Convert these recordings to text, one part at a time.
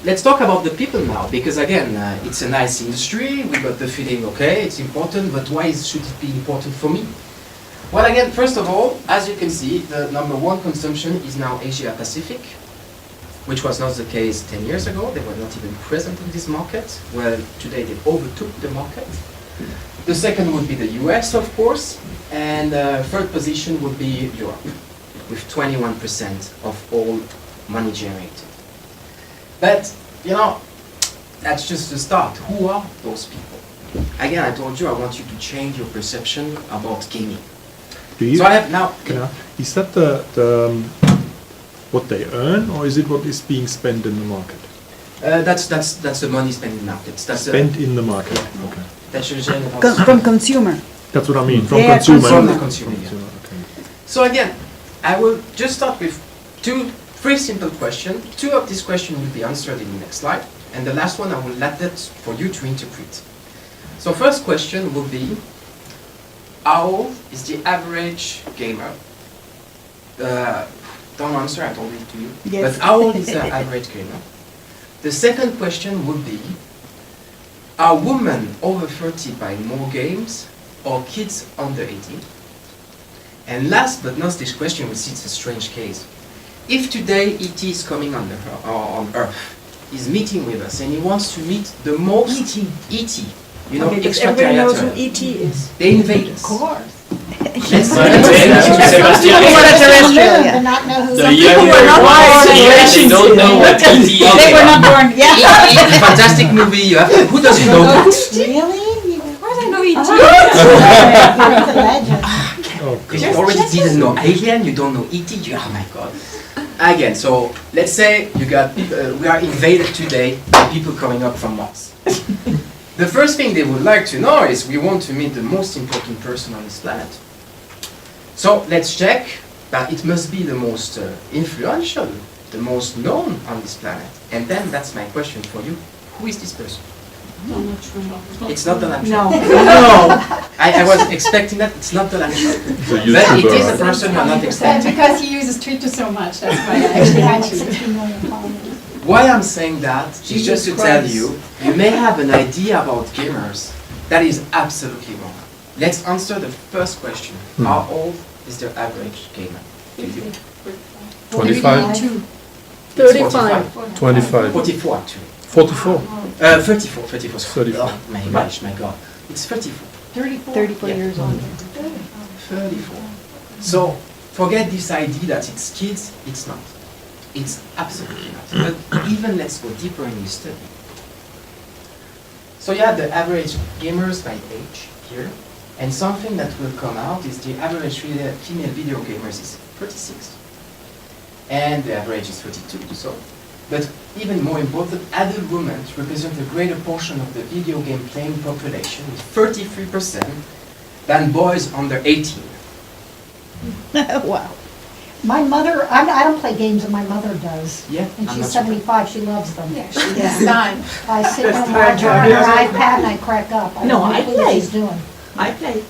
let's talk about the people now, because again, it's a nice industry, we got the feeling, okay, it's important, but why should it be important for me? Well, again, first of all, as you can see, the number one consumption is now Asia Pacific, which was not the case 10 years ago. They were not even present in this market. Well, today they overtook the market. The second would be the US, of course, and third position would be Europe, with 21% of all money generated. But, you know, that's just the start. Who are those people? Again, I told you I want you to change your perception about gaming. So I have now... Is that what they earn, or is it what is being spent in the market? That's the money spent in the market. Spent in the market. Yeah. Okay. From consumer. That's what I mean. From Yeah, consumer. From the consumer. Yeah. Okay. So again, I will just start with three simple questions. Two of these questions will be answered in the next slide, and the last one I will let that for you to interpret. So first question will be, how old is the average gamer? Don't answer, I told it to you. Yes. But how old is the average gamer? The second question would be, are women over 30 buying more games or kids under 18? And last but not this question, we see it's a strange case. If today ET is coming on Earth, is meeting with us, and he wants to meet the most ET, you know, Okay, everybody knows who extraterrestrial. ET is. They invade us. Of course. Let's Sebastian, Extraterrestrial. Not know who the some young people were not born. they don't know what ET is. They were not born, yeah. ET, fantastic movie. You have who doesn't know that? Really? Why do I know ET? You're the legend. Oh, Because you already didn't know Alien, you don't know ET. Oh my God. Again, so let's say you got we are invaded today by people coming up from Mars. The first thing they would like to know is we want to meet the most important person on this planet. So let's check that it must be the most influential, the most known on this planet. And then that's my question for you. Who is this person? It's not Donald Trump. No. I was expecting that. It's not Donald Trump. But it is a person you're not expecting. Because he uses Twitter so much, that's why I actually had 60 million followers. Why I'm saying that is just to tell you, you may have an idea about gamers that is absolutely wrong. Let's answer the first question. How old is the average gamer? 25? 35. 25. 44 actually. 44. 34. 34. 34. Oh, my gosh, my God. It's 34. 34 Yeah. years old. 34. So forget this idea that it's kids, it's not. It's absolutely not. But even let's go deeper in this study. So yeah, the average gamers by age here, and something that will come out is the average female video gamers is 36, and the average is 32. So, but even more important, adult women represent a greater portion of the video game playing population, with 33%, than boys under 18. Wow. My mother, I don't play games, and my mother does. Yeah, And I'm she's not 75, she loves them. Yeah. I sit and watch her on her iPad and I crack up. No, don't I know what play. she's doing. I play.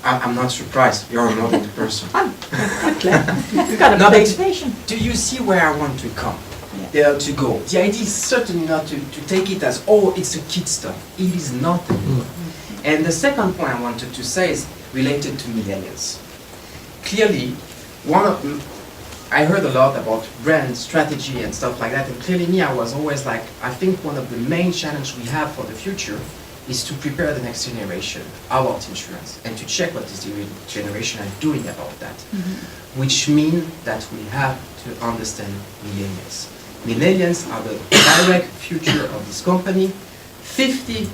I'm not surprised. You're a modern person. I play. You got a No, but- PlayStation. Do you see where I want to come? Yeah. To go. The idea is certainly not to take it as, oh, it's a kid stuff. It is not anymore. And the second point I wanted to say is related to millennials. Clearly, I heard a lot about brand strategy and stuff like that, and clearly me, I was always like, I think one of the main challenges we have for the future is to prepare the next generation about insurance and to check what is the generation are doing about that, which means that we have to understand millennials. Millennials are the direct future of this company. 50%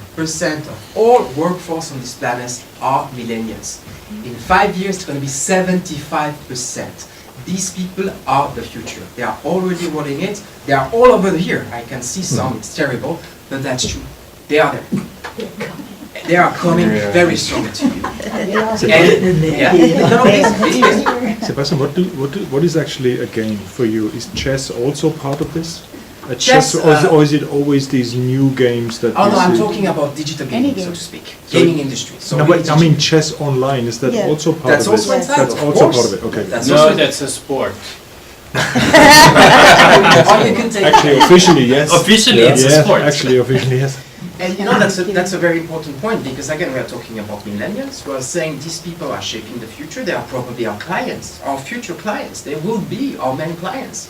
of all workforce on this planet are millennials. In 5 years, it's going to be 75%. These people are the future. They are already rolling it. They are all over here. I can see some, it's terrible, but that's true. They are there. They are coming very strong to you. Sebastian, what is actually a game for you? Is chess also part of this? Chess, or is it always these new games that Oh you no, I'm see? talking about digital gaming, so game. to speak. Gaming industry. So No, really but I mean chess online, is that Yeah. also part That's of it? also inside, That's of also course. part of it, okay. That's No, also- that's a sport. Or you can take Actually, officially, yes. Officially, it's a Yeah, sport. actually, officially, yes. And you know, that's a very important point, because again, we are talking about millennials. We are saying these people are shaping the future. They are probably our clients, our future clients. They will be our main clients.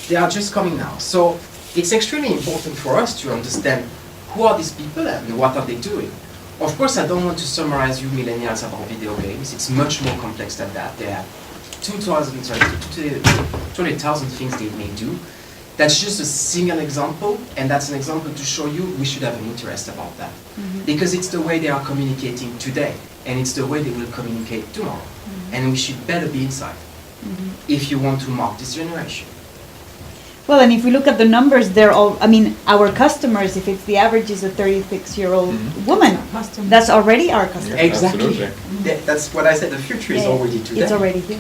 They are just coming now. So it's extremely important for us to understand who are these people and what are they doing. Of course, I don't want to summarize you millennials about video games. It's much more complex than that. There are 200,000 things they may do. That's just a single example, and that's an example to show you we should have an interest about that. Because it's the way they are communicating today, and it's the way they will communicate tomorrow. And we should better be inside if you want to mark this generation. Well, and if we look at the numbers, they're all, I mean, our customers, if it's the average is a 36-year-old woman, that's already our customer. Exactly. Absolutely. That's what I said, the future is Yeah, already today. It's already here.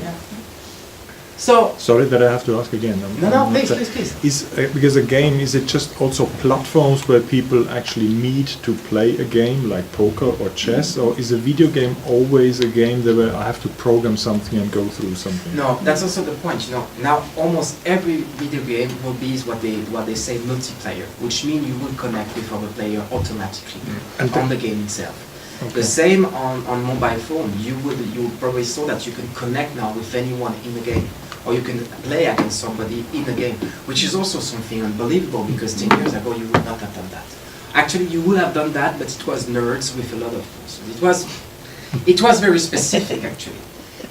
So, Sorry that I have to ask again. no, I'm please, not- please. Is because a game, is it just also platforms where people actually meet to play a game like poker or chess, or is a video game always a game that where I have to program something and go through something? No, that's also the point. You know, now almost every video game will be what they say multiplayer, which means you will connect with other player automatically And on the game itself. Okay. The same on mobile phone. You probably saw that you can connect now with anyone in the game, or you can play against somebody in the game, which is also something unbelievable, because 10 years ago you would not have done that. Actually, you would have done that, but it was nerds with a lot of tools. It was very specific actually.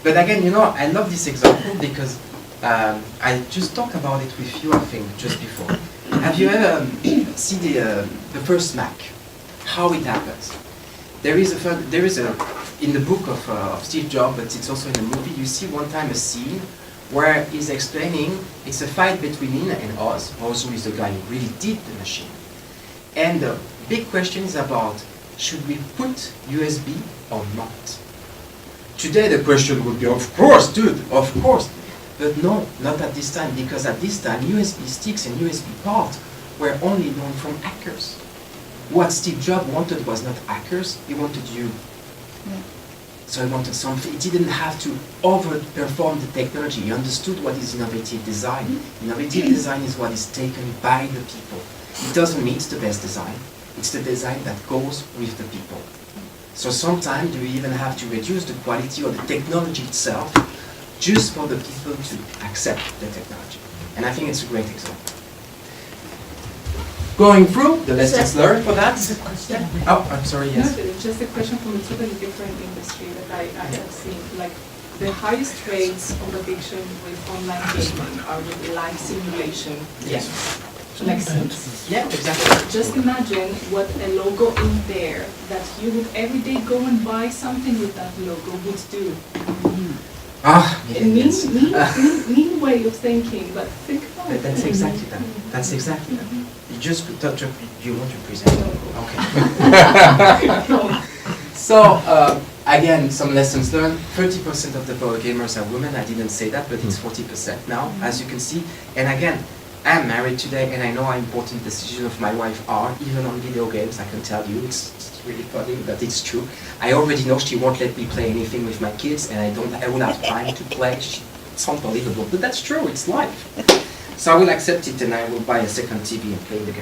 But again, you know, I love this example because I just talked about it with you, I think, just before. Have you ever seen the first Mac? How it happens? There is a in the book of Steve Jobs, but it's also in the movie. You see one time a scene where he's explaining it's a fight between him and Oz. Oz, who is the guy who really did the machine. And the big question is about, should we put USB or not? Today the question would be, of course, dude, of course. But no, not at this time, because at this time USB sticks and USB ports were only known from hackers. What Steve Jobs wanted was not hackers, he wanted you. So he wanted something, he didn't have to overperform the technology, he understood what is innovative design. Innovative design is what is taken by the people. It doesn't mean it's the best design, it's the design that goes with the people. So sometimes you even have to reduce the quality of the technology itself just for the people to accept the technology. And I think it's a great example. Going through the lessons learned for that. Oh, I'm sorry, yes. No, it's just a question from a totally different industry that I have seen. Like, the highest rates of addiction with online gaming are with live simulation. Yes. Like Sims. Yeah, exactly. Just imagine what a logo in there that you would every day go and buy something with that logo would do. Ah, A mean, yes. mean way of thinking, but think about But it. that's exactly that. That's exactly that. You just could touch up, you want to present it. Okay. So, again, some lessons learned. 30% of the power gamers are women. I didn't say that, but it's 40% now, as you can see. And again, I'm married today, and I know how important decisions of my wife are, even on video games. I can tell you, it's really funny, but it's true. I already know she won't let me play anything with my kids, and I will have time to play. It's unbelievable, but that's true. It's life. So I will accept it, and I will buy a second TV and play the game.